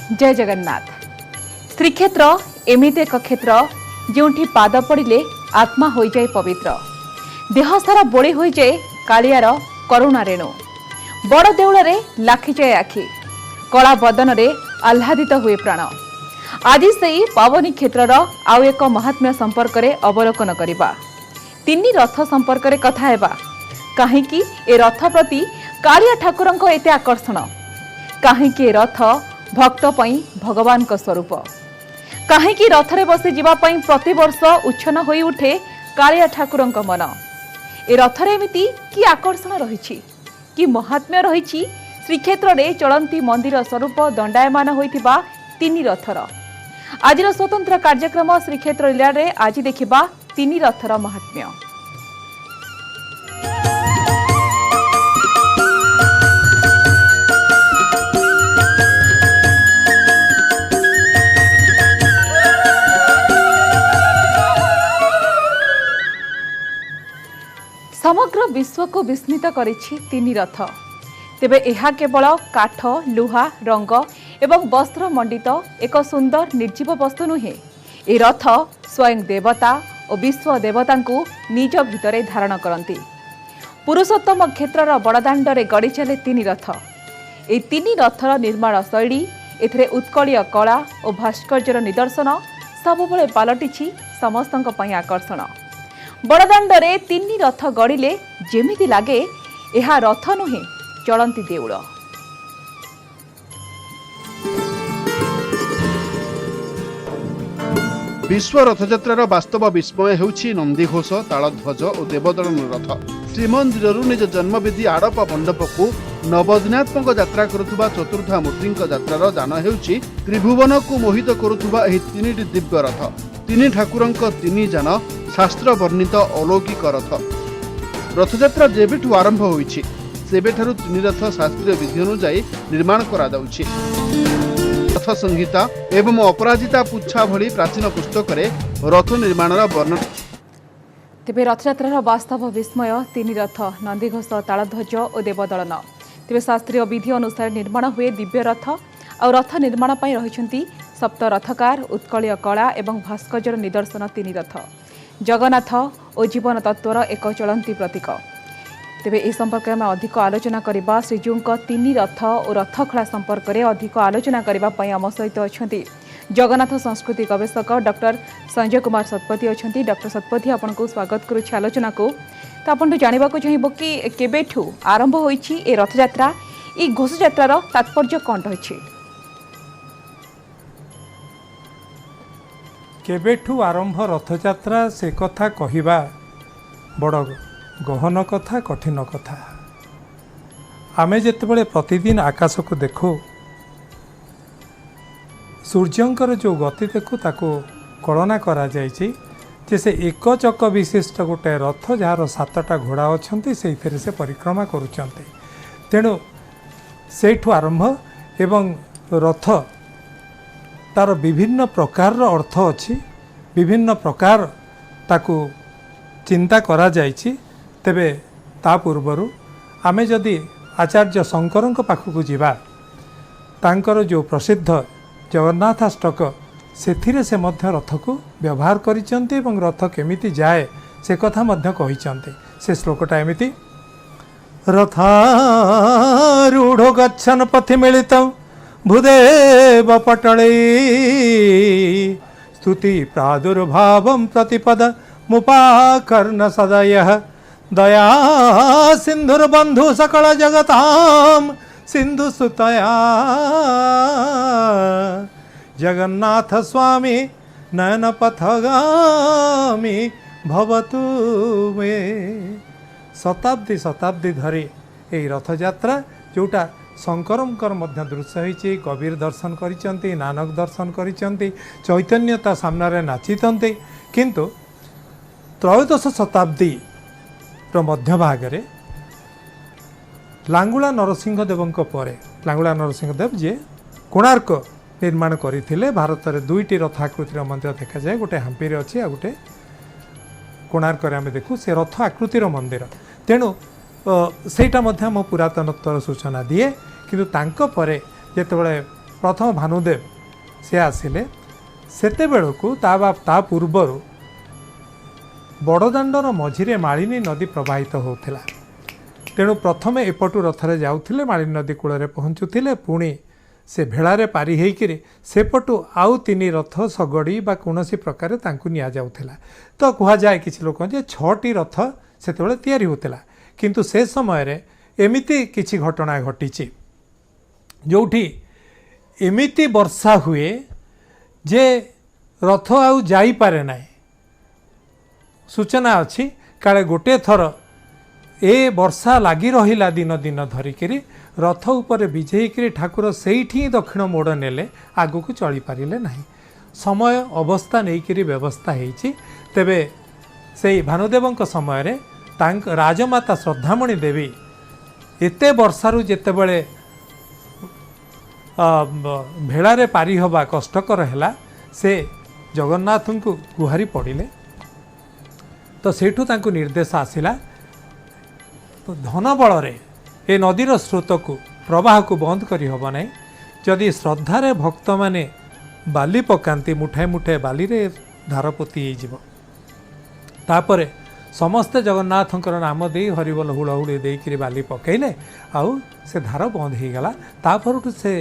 जय जगन्नाथ। श्रीक्षेत्र एमिति एक क्षेत्र जोठी पाद पड़े आत्मा हो जाए पवित्र, देह सारा बोली हो जाए कालियार करुणा रेणु। बड़ देउल लाखी जाए आखि, कला बदन रे आह्लादित हुए प्राण। आज से पावनी क्षेत्र आउ एक महात्म्य संपर्क में अवलोकन करवा, तीन रथ संपर्क में कथा हेबा। कहीं ए रथ प्रति कालिया ठाकुर एते आकर्षण, कहीं रथ भक्त पई भगवान का स्वरूप, कहीं रथरे बसी जीवाई प्रतिवर्ष उच्छन होई उठे कालिया ठाकुर मन। ए रथरे एमिति कि आकर्षण रही कि महात्म्य रही। श्रीक्षेत्र में चलती मंदिर स्वरूप दंडायमान होइथिबा तीन रथर आज स्वतंत्र कार्यक्रम श्रीक्षेत्र लीला रे आज देखिबा तीन रथर महात्म्य। समग्र विश्व को विस्मित करिछि तीन रथ। तेबे यह केवल काठ, लुहा, रंग एवं वस्त्र मंडित एक सुंदर निर्जीव वस्तु नुहे। ए रथ स्वयं देवता और विश्व देवता को निज भितरे धारण करती। पुरुषोत्तम क्षेत्रर बड़दाण्डरे गड़ी चले तीन रथ। ए तीन रथर निर्माण शैली, एथिरे उत्कलीय कला और भास्कर्यर निदर्शन सबुबले पलटिछि समस्तंक पई आकर्षण। बड़दाण्डरे तीन रथ गड़िले जेमिति लागे यह रथ नुहे चलती देउल। विश्व रथयात्रार वास्तव विस्मय होउछि नंदीघोष, तालध्वज और देवदलन रथ। श्रीमंदिर निज जन्मवेदी आड़प मंडप को नवदिनात्मक यात्रा करुवा चतुर्धा मूर्ति यात्रार जान होउछि त्रिभुवन को मोहित करुवा एही तीनिटी दिव्य रथ। तीन ठाकुरंक तीन जान शास्त्र वर्णित अलौकिक रथ। रथयात्रा जेबेठू आरंभ होइछि सेबेठारु तीन रथ शास्त्रीय विधि अनुसार निर्माण करा जाउछि। रथ संहिता एवं अपराजिता पुच्छा भली प्राचीन पुस्तक रे रथ निर्माणर वर्णन। तेबे रथयात्रार वास्तव विस्मय तीन रथ, नंदीघोष, तालध्वज और देवदलन। तेबे शास्त्रीय विधि अनुसार निर्माण हुए दिव्य रथ और रथ निर्माण पई रहिछंती सप्त रथकार, उत्कलीय कला एवं भास्कर्यर निदर्शन तीन रथ। जगन्नाथ और जीवन तत्वर एक चलती प्रतीक। तेबे ए संपर्क में अधिक आलोचना करबा श्रीजीव तीन रथ और रथखड़ा संपर्क में अधिक आलोचना करने आम सहित अच्छा जगन्नाथ संस्कृति गवेषक डॉक्टर संजय कुमार शतपथी अच्छा। डॉक्टर शतपथी आपन को स्वागत करुच्ची आलोचना को। तो आपन जानवा चाहब कि केबेठू आरंभ होइछि ए रथयात्रा, ए घोष यात्रार तात्पर्य कौन रही? केबेठू आरंभ रथयात्रा से कथा कहिबा बड़ गहन कथा, कठिन कथा। आमे जेतेबेले प्रतिदिन आकाश को देखो, सूर्यंकर जो गति देखो ताको कलना करा जायछि जे से एक चक विशिष्ट गोटे रथ जार 7टा घोड़ा अछंती सेइथिरे से परिक्रमा करूचंती। तेणु सेठू आरंभ एवं रथ तार विभिन्न प्रकार अर्थ अच्छी, विभिन्न प्रकार ताकू चिंता करा जायछि। तेबे ता पूर्वरु आमे जदि आचार्य शंकर पाखक जीवा, तांकर जो प्रसिद्ध जगन्नाथाष्टक सेथिरे से मध्य रथ को व्यवहार करिसंते एवं रथ केमिति जाए से कथा मध्य कहिसंते। से श्लोकटा एमिति रथारूढ़ गच्छन् पथि मिलितं भूदेव पटले स्तुति प्रादुर्भावं प्रतिपद मुपाकर्ण सदयः दया सिंधुर्बंधु सकल जगतां सिंधु सुतया जगन्नाथ स्वामी नयन पथगामी भवतु मे। शताब्दी शताब्दी धरी यही रथयात्रा जोटा शंकरंकर मध्य दृश्य होइछि। कबीर दर्शन करिसंती, नानक दर्शन करिसंती, चैतन्यता सामने नाचितंती। किंतु त्रयोदश शताब्दी मध्य भागरे लांगुला नरसिंहदेव पर लांगुला नरसिंहदेव जे कोणार्क निर्माण करथिले। भारत में 2टी रथ आकृतिर मंदिर देखा जाए, गोटे हम्पी अच्छी आ गोटे कोणार्क आम देखू से रथ आकृतिर मंदिर। तेणु सेटा मो पुरातनत्वर सूचना दिए। किंतु तांको परे जेतेबेले प्रथम भानुदेव से आसिले सेते बेलकु ता पूर्वर बड़दाण्डर मझिरे मालिनी नदी प्रवाहित होउथिला। तेणु प्रथमे एपटू रथरे जाउथिले मालिनी नदी कूल पहुँचुथिले, पुणी से भेड़ारे पारी होइकिरि सेपटू आउ 3 रथ सगड़ी बा कौनसी प्रकार तांकु निया जाउथिला। तो कहा जाए किछि लोक जे 6टी रथ सेतेबेले तयारी होउथिला, किंतु से समय रे एमिति किछि घटना घटिछि जोठी एमिति वर्षा हुए जे रथ आउ जाई पारे नाही। सूचना अच्छी काले गोटे थर ए वर्षा लगी रहिला दिन दिन धरिकी रथ उपर विजेकरी ठाकुर सेठी दक्षिण मोड़ नेले आगु को चली पारिले नाही। समय अवस्था नहींकरी व्यवस्था होती तेबे से भानुदेवंक समय रे तांक राजमाता श्रद्धामणि देवी एते वर्षारू जेतेबेले भेड़ारे पारी हवा कष्टकर हैला से जगन्नाथ को गुहारी पड़िले। तो सेठू तांको निर्देश आसिला तो धन बल रे ए नदीर स्रोत को प्रवाह को बंद करी हबो नै। जदि श्रद्धारे भक्त माने बाली पकांती मुठाए मुठाए बाली रे धार पोती हो तापरे समस्ते जगन्नाथंकर नाम दे हरिबोल हुड़हुड़ी देकरी बाली पकईले आउ से धार बंद हो गला। तापर से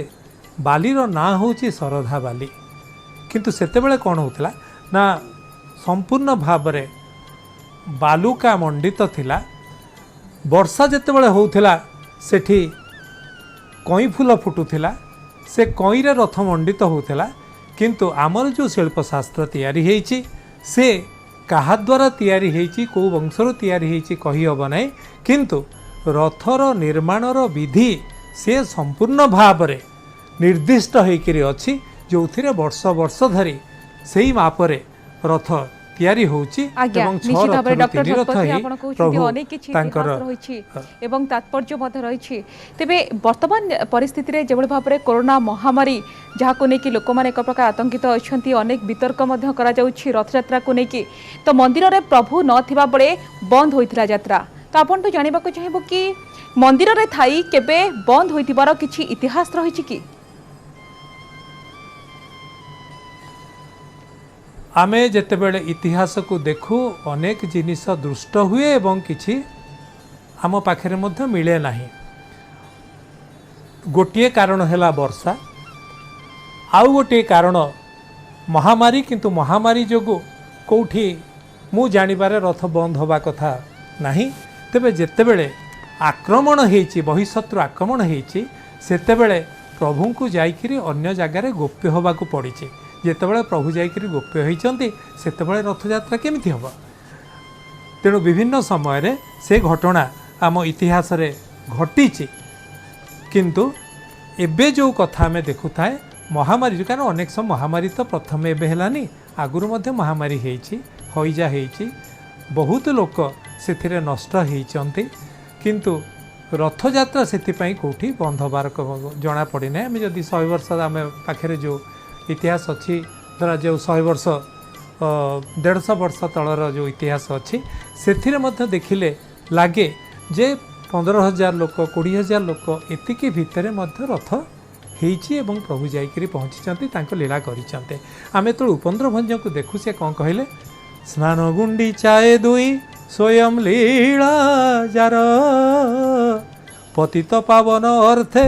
बालीर ना होची सरधा बाली, किंतु सेतेबेले कौन होतिला ना संपूर्ण भाव रे बालुका मंडित थिला। वर्षा जेतेबेले होउथिला सेठी कई फूल फुटुथिला, से कईरे रथ मंडित होउथिला। किंतु आमर जो शिल्पशास्त्र तैयारी हेची से कहा द्वारा तैयारी हेची को वंशर तैयारी हेची कही हब नै, किंतु रथर निर्माणर विधि से संपूर्ण भाव रे निर्दिष्ट होइकरी अछि जो थिरे वर्ष वर्ष धरी सेही मापरे रथ तैयारी होउची एवं निश्चित भाव डॉक्टर शतपथी आपण कहउछथि अनेक किछि इतिहास रहिछि एवं तात्पर्य मध्य रहिछि। तेबे वर्तमान परिस्थिति रे जेबळ भाव रे कोरोना महामारी जहाको नेकी लोक माने एक प्रकार आतंकित अछंती, अनेक वितर्क मध्य करा जाउछि रथ यात्रा को नेकी। तो मंदिर रे प्रभु न थिबा बळे बंद होइथिला यात्रा। तो आपण तो जानिबा को चाहेबो कि मंदिर रे थाई केबे बंद होइतिबार किछि इतिहास रहिछि कि? आमे जेतेबेले इतिहास को देखू अनेक जिनिस दृष्ट हुए एवं किछि आम पाखरे मध्य मिले नाही। गोटे कारण हैला वर्षा, आउ गोटे कारण महामारी। किंतु महामारी जोगु कोठी मु जानिबारे रथ बंद होबा कथा नाही। तेबे जेतेबेले आक्रमण हेची बहिशत्रु आक्रमण हेची सेतेबेले प्रभु को जाइकिरी अन्य जगार गोप्य होबा को पड़िछि। जेतेबेले प्रभु जाइकिरी गोप्य होइचंती सेतेबेले रथयात्रा केमिति हबो। तेणु विभिन्न समय रे से घटना आम इतिहास रे घटिछि। किंतु एबे जो कथा आमे देखुथाए महामारी, कारण अनेक समय महामारी तो प्रथम एबे हेलानी, आगुरु मध्य महामारी हेछि, हईजा हेछि, बहुत लोक सेथिरे नष्ट हेइचंती। किंतु रथयात्रा सेथिपाई कोठी बंद होबार जना पड़ी ना। आम जदि 100 वर्ष आम पाखे जो इतिहास अच्छी धरा जो 100 वर्ष 150 वर्ष तलर जो इतिहास अच्छी से देखिले लगे जे 15,000 लोक 20,000 लोक एतिकी भितर रथ हेची एवं प्रभु जाइकरी पहुँची लीला करिसेंते। आमे तो उपेन्द्र भंज को देखु से कौन कहले, स्नान गुंडी चाए दुई स्वयं लीला जार पतित पावन अर्थे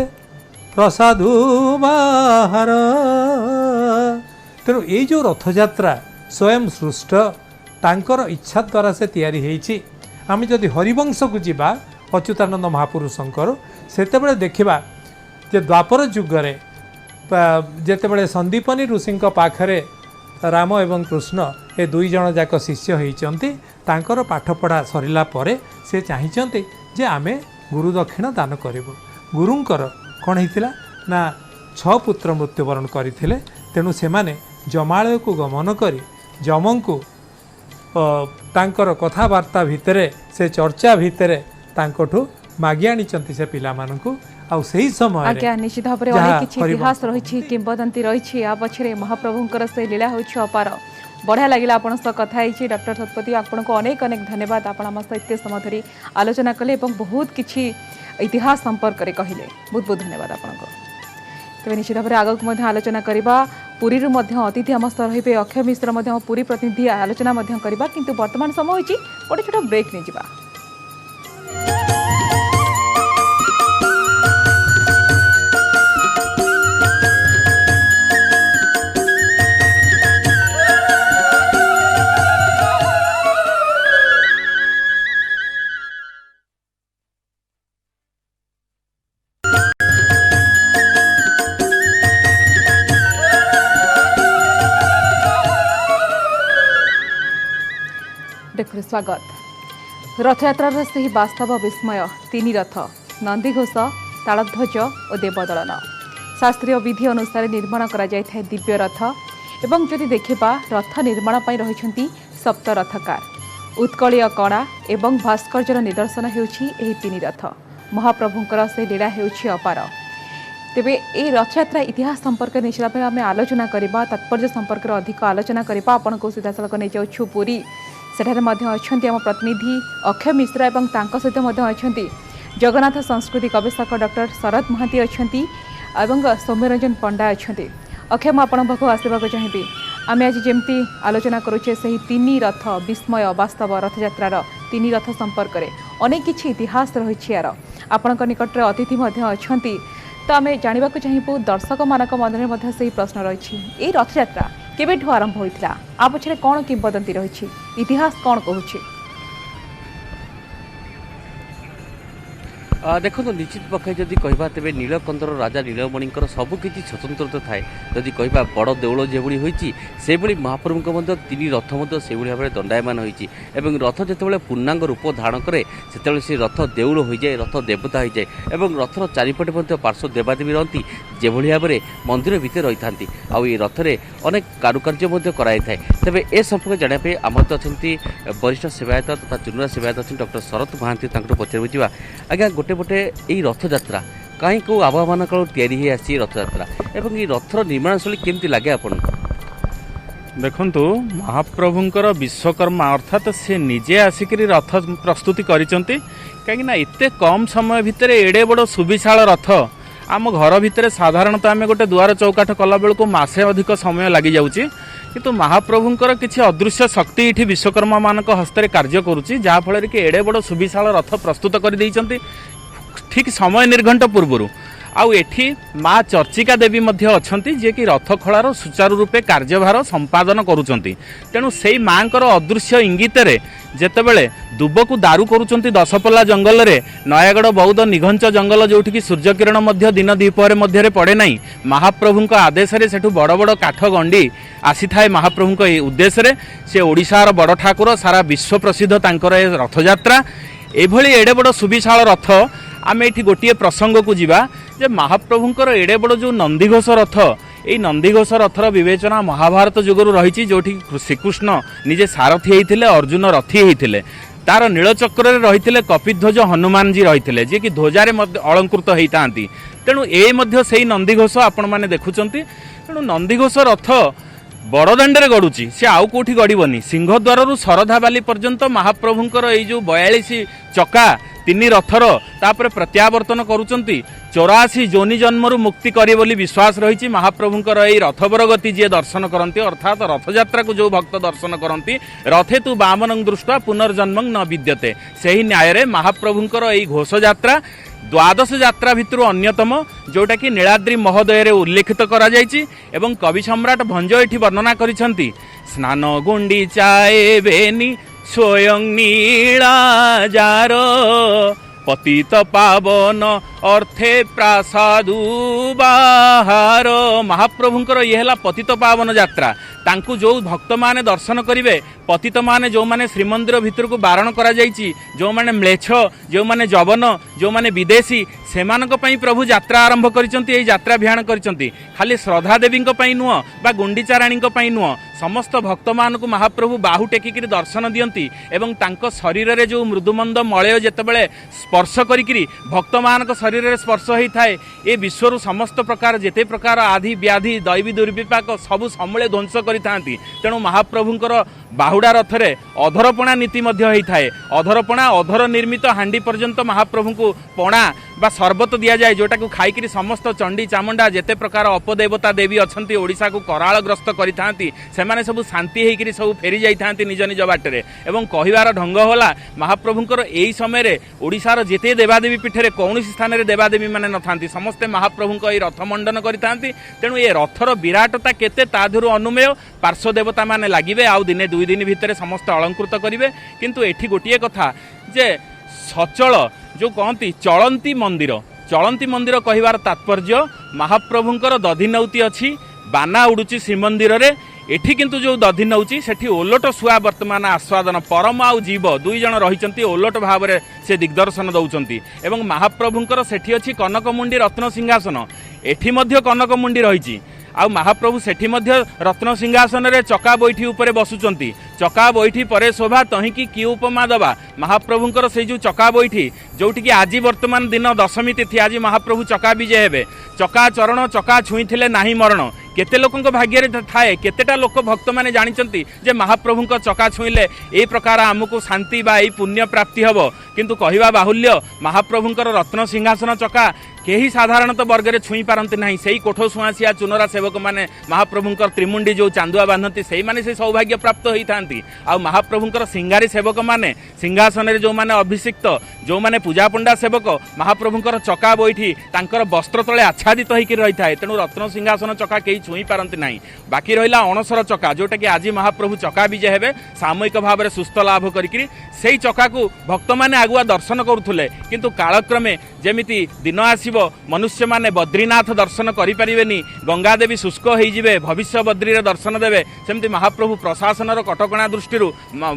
प्रसादु बाहार। तेणु ये जो रथयात्रा स्वयं सृष्ट तांकर इच्छा द्वारा से तैयारी हेची। आम जदि हरिवंश को जीवा अच्युतानंद महापुरुषंकर सेतेबेले देखिबा जे द्वापर जुगरे जेतेबेले संदीपनी ऋषि पाखरे राम एवं कृष्ण ए दुई जन जाक शिष्य होइचंती, तांकर पाठपढ़ा सरिला परे से चाहिचंती जे आमे गुरु दक्षिणा दान करिबो। गुरुंकर कौन होइतिला ना 6 पुत्र मृत्युवरण करथिले। तेणु सेमाने जमालय को गमन करी जमंकु तांकर कथावार्ता भितरे से चर्चा भितरे तांकठु मागी आनिचंती से पिला मानकु। आउ सही समय आज्ञा निश्चित भाव में अनेक किछि इतिहास रहिछि, किंबदंती रहिछि। आ पछरे महाप्रभुंकर से लीला होछि अपार। बढ़िया लगिला आपण सह कथा होइछि। डॉक्टर शतपथी आपण को अनेक अनेक धन्यवाद। आपण हम सह एते समय धरी आलोचना कले एवं बहुत किछि इतिहास संपर्क रे कहिले। बहुत बहुत धन्यवाद आपण को। तेज निश्चित भाव में आगक आलोचना करवा पुरी अतिथि आम सह रे अक्षय मिश्र पुरी प्रतिनिधि आलोचना करवा किंतु वर्तमान समय होती गोटे छोट ब्रेक नहीं जा। स्वागत रथयात्रार से वास्तव विस्मय तीन रथ नंदीघोष तालध्वज और देवदलन शास्त्रीय विधि अनुसार निर्माण करा जायଥାଏ दिव्य रथ एवं जदि देखिबा रथ निर्माण पई रहिछंती सप्त रथकार उत्कलीय कणा एवं भास्कर्यर निदर्शन हेउछि एही तीन रथ महाप्रभुंकर से लीला हेउछि अपार। तेबे ए रथयात्रा इतिहास संपर्क निश्चित भाव आम आलोचना करबा तात्पर्य संपर्क अधिक आलोचना करबा आपण को सीधासलख नहीं जाउछु पुरी सेठारे मध्य अछंती आम प्रतिनिधि अक्षय मिश्र एवं तांको सहित मध्य अछंती जगन्नाथ संस्कृति गवेषक डॉक्टर शरद महांती अछंती एवं सौम्यरंजन पंडा अछंती। अक्षय मु आपण पाखु आसबाक चाहिए आम आज जमती आलोचना करुचे सही तीन रथ विस्मय वास्तव रथयात्रार तीन रथ संपर्क में अनेक किछि इतिहास रही यार आपण निकटरे अतिथि मध्य अछंती तो आम जानवा चाहबू दर्शक मानक मन में से प्रश्न रही ये रथयात्रा केबेठू आरंभ होइथिला आ पछरे कौन किंवदंती रही इतिहास कौन कहूछि। देखो निश्चित पक्षे जदि कहबा तेबे नीलकंदर राजा नीलमणिकर सबकि स्वतंत्रता थाए जदि कहबा बड़ देउल जेभଳି होईची सेभଳି महाप्रभुଙ୍କ ମଧ୍ୟ तीन रथ ମଧ୍ୟ सेभଳି भाबरे दंडायमान होईची एवं रथ जेतेबेले पूर्णांग रूप धारण करे सेतेबेले से रथ देउल होई जाय रथ देवता होई जाय एवं रथर चारिपटे ମଧ୍ୟ पार्श्व देवादेवी रहंती जेभଳି भाबरे मंदिर भितर रही थांती आ ए रथरे अनेक कारुकार्य ମଧ୍ୟ कराई थाए। तेबे ए संपर्क जानिया पे आमत अछंती वरिष्ठ सेवायत तथा जुनुरा सेवायत अछंती डॉक्टर शरद महांती तांकर पचर बुझिबा आज्ञा गोटे पटे यही रथयात्रा कहीं को आबा मान तैयारी आसी रथयात्रा एवं ये रथर निर्माण शैली केमती लगे आपण देखंतु महाप्रभुंकर विश्वकर्मा अर्थात से निजे आसिक रथ प्रस्तुति करिसंती कहीं एते कम समय भितर एडे बड़ सुविशाल रथ आम घर भितर साधारणतः आम गोटे दुआर चौकाठ कला बेलू मासे अधिक समय लगी जाउची किंतु महाप्रभुंकर किसी अदृश्य शक्ति ये विश्वकर्मा मान हस्ते कार्य करुच्ची जहाँफल कि एडे बड़ सुविशाल रथ प्रस्तुत कर देइचंती ठीक समय निर्घंट पूर्व आउ एठी माँ चर्चिका देवी मध्य अछंती जे कि रथ खଳାର सुचारू रूपे कार्यभार संपादन करुचंती तेणु से माँ अदृश्य इंगित जेतेबेले दुबकू दारू करुचंती दशपल्ला जंगल रे नयागढ़ बौद्ध निघंच जंगल जोठी कि सूर्यकिरण मध्य दिन द्विपहर मध्य पड़े नहीं महाप्रभुंक आदेश रे सेठू बड़ बड़ काठ गंडी आसी थाए महाप्रभुंक उद्देश्य से ओडिशार बड़ ठाकुर सारा विश्व प्रसिद्ध तांकर रथयात्रा एभली एडे बड़ सुविशाल रथ आम ये गोटे प्रसंग को जीवा जे महाप्रभुंकर एडे बड़ जो नंदीघोष रथ ये नंदीघोष रथर विवेचना महाभारत युगरू रही जोठी श्रीकृष्ण निजे सारथी होते अर्जुन रथी होते तार नीलचक्र रही कपिध्वज हनुमान जी रही जी कि ध्वजारे अलंकृत होता तेणु ये से नंदीघोष आपण मैंने देखुंत तेणु नंदीघोष रथ बड़दाण्डे गड़ुची सी आउ कौटी गड़बनी सिंहद्वार शरधाबाली पर्यंत महाप्रभुंकर ये जो 42 चक्का तीन रथर तापर प्रत्यावर्तन करुचंती 84 जोनि जन्मरु मुक्ति करे बोली विश्वास रही महाप्रभुंकर ये रथवर गति जी दर्शन करती अर्थात रथयात्रा को जो भक्त दर्शन करती रथे तु वामनं दृष्ट्वा पुनर्जन्म न विद्यते सही न्याय रे महाप्रभुंकर ये घोष यात्रा द्वादश यात्रा भितर अन्यतम जोटा कि नीलाद्रि महोदय रे उल्लेखित करा जायछि एवं कवि सम्राट भंज एठी वर्णना करिसंती स्नान गुंडीचाए बेनी स्वयं नीलाजार पतित पावन अर्थे प्रासादु बाहार महाप्रभुंकर ये है पतित पावन यात्रा तांकु जो भक्त माने दर्शन करिवे पतित माने जो माने श्रीमंदिर भितर को बारण करा जायछि जो माने म्लेच्छ जो माने जवन जो माने विदेशी सेमानक पई प्रभु यात्रा आरंभ करिसंती ए यात्रा अभियान करिसंती खाली श्रद्धा देवी पई नुह बा गुंडीचा रानी पई नुह समस्त भक्त मानक महाप्रभु बाहु टेकिकी दर्शन दियंती एवं तांको शरीर रे जो मृदुमंद मलय जेतेबेले स्पर्श करिकिरी भक्त मानक शरीर रे स्पर्श होई थाए ए विश्वर समस्त प्रकार जेते प्रकार आदि व्याधि दैवी दुर्विपाक सबु समूले ध्वंस करिथांती। तेणु महाप्रभुंकर बाहुडा रथरे अधरपणा नीति मध्य होई थाए। अधरपणा अधर निर्मित हांडी पर्यंत महाप्रभु को पणा बा शरबत दिया जाए जोटा को खाइकिरी समस्त चंडी चामुंडा जेते प्रकार अपदेवता देवी अछंती ओडिशा को करालग्रस्त करिथांती सेमाने सब शांति हेकिरी सब फेरी जाइथांती निज निज बाटरे। एवं कहिबार ढंग होला महाप्रभुंकर एई समय रे ओडिशार जेते देवादेवी पीठरे कौनसी स्थान रे देवादेवी माने नथांती समस्ते महाप्रभुंक एई रथ मंडन करिथांती। तेणु ए रथर विराटता केते ताधुरु अनुमेय पार्श्व देवता माने लागिबे आउ दिने दुई दिन भितरे समस्त अलंकृत करिवे। किंतु एठी गोटिए कथा जे सचल जो कहती चलंती मंदिर कहिबार तात्पर्य महाप्रभुंकर दधिनौती अछि बाना उडुची श्रीमंदिर रे एठी किंतु जो दधि नौची सेठी ओलट सुआ वर्तमान आस्वादन परम आउ जीव दुई जन रहिचंती ओलट भाव में से दिग्दर्शन दौचंती। एवं महाप्रभुंकर सेठी अछि कनकमुंडी रत्न सिंहासन एठी मध्य कनकमुंडी रहिची आउ महाप्रभु सेठी मध्य रत्न सिंहासन रे चका बैठी उपरे बसुचंती। चका बैठी परे शोभा तहिकी कि उपमा दबा महाप्रभुंकर से जो चका बैठी जोटी कि आज वर्तमान दिन दशमी तिथि आज महाप्रभु चका विजय हेबे। चका चरण चका छुईथिले नाही मरण केते लोकंक भाग्य रे थाए केतेटा लोक भक्त माने जानिचंती जे महाप्रभुंक चका छुईले ए प्रकार आमको शांति बा ए पुण्य प्राप्ति हबो। किंतु कहिबा बाहुल्य महाप्रभुंकर रत्न सिंहासन चका केही साधारणतः वर्ग रे छुई पारंती नाही। सेही कोठो सुआसिया चुनरा सेवक माने महाप्रभुंकर त्रिमुंडी जो चांदुआ बांधती सेही माने से सौभाग्य प्राप्त होई थांती। आ महाप्रभुंकर सिंगारी सेवक माने सिंहासन रे जो माने अभिषिक्त जो माने पूजा पंडा सेवक महाप्रभुंकर चका बैठी तांकर वस्त्र तले आच्छादित होइकि रही थाए। तेणु रत्न सिंहासन चका केही छुई पारंती नाही। बाकी रहिला अणसर चका जोटा कि आज महाप्रभु चका विजय हेबे सामूहिक भाव में सुस्थ लाभ करिकरी सेही चका को भक्त माने आगुआ दर्शन करुथुले। किंतु कालक्रमे जेमिति दिन आसीबो मनुष्य माने बद्रीनाथ दर्शन करि परिबेनी गंगा देवी शुष्क होई जिवे भविष्य बद्री रे दर्शन देवे सेमति महाप्रभु प्रशासन रो कटकणा दृष्टि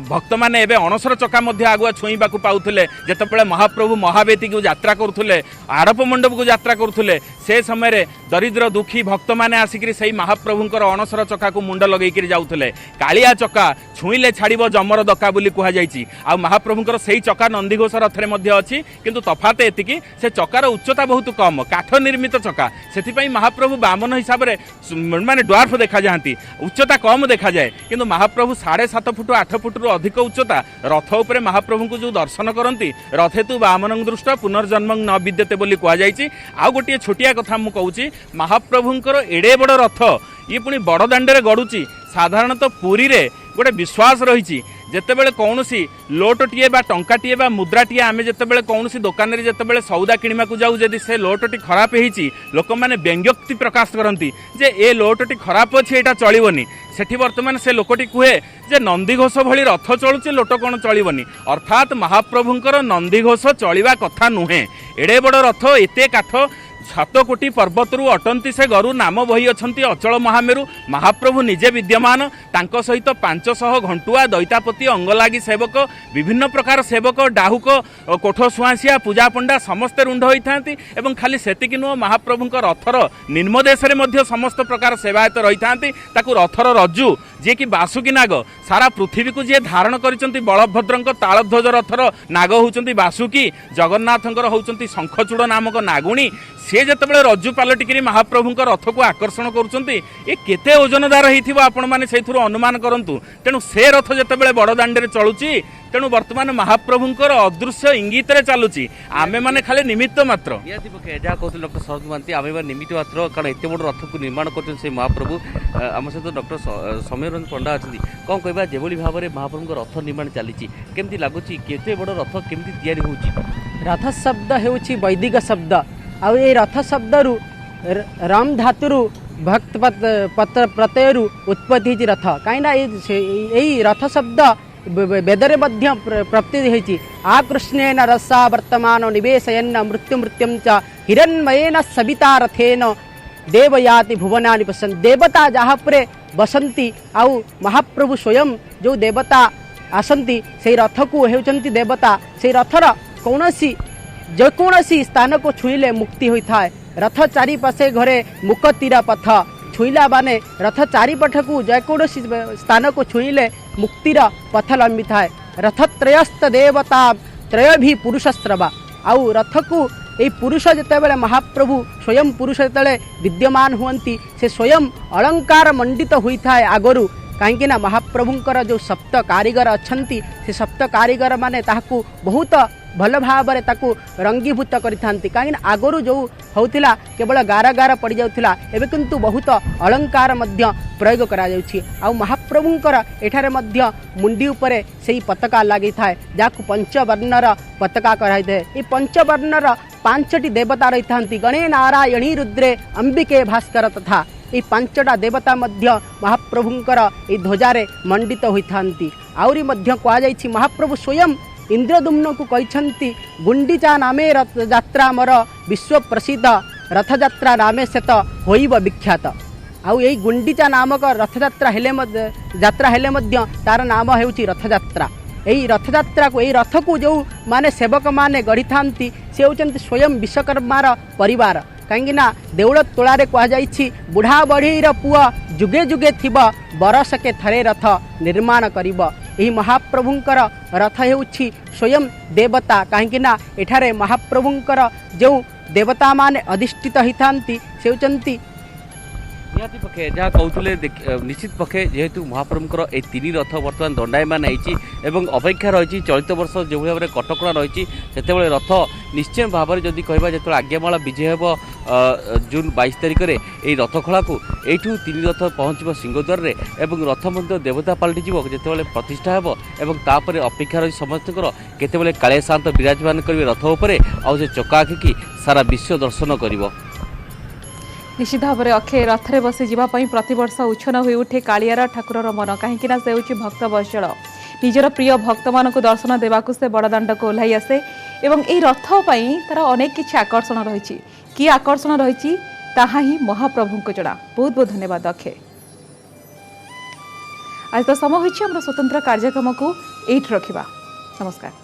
भक्त माने एबे अणसर चका मध्य आगुआ छुईबाकू पाउथुले। जेतेबेले महाप्रभु महावेती को यात्रा करुथुले आड़प मंडप को यात्रा करुथुले से समय रे दरिद्र दुखी भक्त माने आसिकरी सेही महाप्रभुंकर अणसर चका को मुंड लगेइकरी जाउथुले। कालिया चका छुईले छाड़िबो जमर दका बोली कुहा जायछि। आ महाप्रभुंकर सेही चका नंदीघोष रथरे मध्य अछि किंतु तफात एतिकी से चकार उच्चता बहुत कम काठ निर्मित चका सेथिपई महाप्रभु बामन हिसाब रे माने ड्वार्फ देखा जाती उच्चता कम देखा जाए। किंतु महाप्रभु 7.5 फुट 8 फुट रु अधिक उच्चता रथ उपरे महाप्रभु को जो दर्शन करती रथेतु बामनं दृष्ट पुनर्जन्म न विद्यते बोली कुहा जायछि। आ गोटे छोटिया कथा मु कहूची महाप्रभुंकर एडे बड़ रथ ये पुणी बड़ दांडे गड़ुची। साधारणतः पुरी रे गोटे विश्वास रही जेतेबेले कौनसी लोटटिए बा टंकाटिए बा मुद्राटिए आमे जेतेबेले कौनसी दुकान रे जेतेबेले सौदा किणिमा को जाऊ जदि से लोटटी खराब हेची लोक माने व्यंग्योक्ति प्रकाश करती जे ए लोटटी खराब अछि एटा चलिबनी। सेठी वर्तमान से लोकटी कुहे जे नंदीघोष भली रथ चलुचे लोट कोन चलिबनी अर्थात महाप्रभुंकर नंदीघोष चलिबा कथा नुहे। एडे बड़ रथ एते काठ 7 कोटी पर्वतरू अटंती से गरु नाम बही अछंती अचल महामेरु महाप्रभु निजे विद्यमान तांको सहित 500 घंटुआ दैतापति अंगलागी सेवक विभिन्न प्रकार सेवक डाहुक कोठ सुआसिया पूजा पंडा समस्ते रुंड होई थांती। एवं खाली सेतिकी नुह महाप्रभुंक रथर निम्नदेश रे मध्य समस्त प्रकार सेवायत रही थांती। ताकू रथर रज्जु जे कि बासुकी नाग सारा पृथ्वी को जे धारण करिसंती बलभद्रंक तालध्वज रथर नाग होउचंती बासुकी जगन्नाथंकर होउचंती शंखचूड़ नामक नागुणी से जेतेबेले रज्जु पालटिकरी महाप्रभुंक रथ को आकर्षण करुचंती ए केते ओजनदार हेइथिबो आपण माने सेथुरो अनुमान करंतु। तेणु से रथ जेतेबेले बड़ दांडे चलुची तेणु वर्तमान महाप्रभुंकर अदृश्य इंगित रे चलुची आमे माने खाली निमित्त मात्र निहाती पक्षे जहाँ कहते डॉक्टर शरद महांती आमे निमित्त मात्र कारण एत बड़ रथ को निर्माण कर से महाप्रभु आम सहित डॉक्टर सौम्यरंजन पंडा अच्छा कौन कहवा जो भाव में महाप्रभु रथ निर्माण चली केमती लगुच केते बड़ रथ केमती तैयारी होउची। रथ शब्द हेउची वैदिक शब्द आउ ए रथ शब्द रु राम धातुरु भक्त पत्र प्रत्ययरु उत्पत्ति होती रथ कहीं रथ शब्द वेदरे मध्य प्राप्ति होती आकृष्णेन रसा वर्तमान निवेशयन मृत्यु मृत्युम च हिरण्मयेन सविता रथेन देवयाति भुवनानि पश्यन् देवता जहाँ पर बसंती आउ महाप्रभु स्वयं जो देवता आसंती से रथ को हेउचंती देवता से रथर कौनसी जेकोसी स्थान को छुईले मुक्ति होता है। रथ चारिपाशे घरे मुकतीरा पथ छुईला माने रथ चारिपट को जेकोसी स्थान को छुईले मुक्तिर पथ लंबी थाए। रथत्रयस्त देवता त्रय भी पुरुष स्रवा आउ रथ को ये पुरुष जितेबाला महाप्रभु स्वयं पुरुष जिते विद्यमान हुंती से स्वयं अलंकार मंडित होता है आगरू कहीं महाप्रभुंकर जो सप्त कारीगर अछंती से सप्त कारीगर माने ताकू बहुत भल भाव रंगीभूत करिथांती कहीं आगरू जो होतिला केवल गार गार पड़ जाउथिला एबे किंतु बहुत अलंकार मध्य प्रयोग करा जाउछि। आउ महाप्रभुंकर एठारे मध्य मुंडी उपरे सेही पताका लागि थाए जाकु पंचवर्णर पताका कराई थाए। ए पंचवर्णर पांचटी देवता रही थांती गणे नारायणी रुद्रे अंबिके भास्कर तथा ये पांचटा देवता मध्य महाप्रभुंकर ये ध्वजारे मंडित होइथांती। आउरी मध्य कहा जाइछि महाप्रभु स्वयं इंद्रदुम्न को कहते गुंडीचा नामे रथ यात्रा मोर विश्व प्रसिद्ध रथ यात्रा नामे से तो होइब विख्यात। आउ यही गुंडीचा नामक रथयात्रा हेले मध्य तार नाम हेउछि रथयात्रा। यही रथयात्रा को यही रथ को जो माने सेवक माने गढ़ी थांती से होचंती स्वयं विश्वकर्मार परिवार कहीं देउल तोलारे कह जाइछि बुढ़ा बढ़ीर पुआ जुगे जुगे थिब बरसके थरे रथ निर्माण करिब। यही महाप्रभुंकर रथ हेउछि स्वयं देवता कहीं एठारे महाप्रभुंकर जो देवता माने अधिष्ठित होइथांती से होचंती निहाती पक्षे जहाँ कहते निश्चित पक्षे जेहेतु महाप्रभुंकर ए तीन रथ बर्तमान दंडायमान होती एवं अपेक्षा रही चलित वर्ष जो भाव में कटकणा रही से रथ निश्चय भाव में जदि कहवा जो आज्ञामाला विजय हो जून 22 तारिख में यही रथखला को यू तीन रथ पहुँच सिंहद्वार में एवं रथ मध्य देवता पलटि जिते प्रतिष्ठा हो तापर अपेक्षा रही समस्त केतबेले कालिया सात विराजमान करेंगे रथ उपरे आउ से चका आखिकी सारा विश्व दर्शन कर। निश्चित भाव में अक्षय रथरे बसी जावाई प्रतिवर्ष उच्छन हो उठे कालियार ठाकुर मन कहीं से होची भक्त बत्सल निजर प्रिय भक्त मान दर्शन देवाक से बड़दाण्ड को ओह्लाई आसे एवं यही रथ तार अनेक किसी आकर्षण रही कि आकर्षण रही ताहा ही महाप्रभु को जड़ा। बहुत बहुत धन्यवाद अक्षय। आज तो समय होम स्वतंत्र कार्यक्रम को एट रखा। नमस्कार।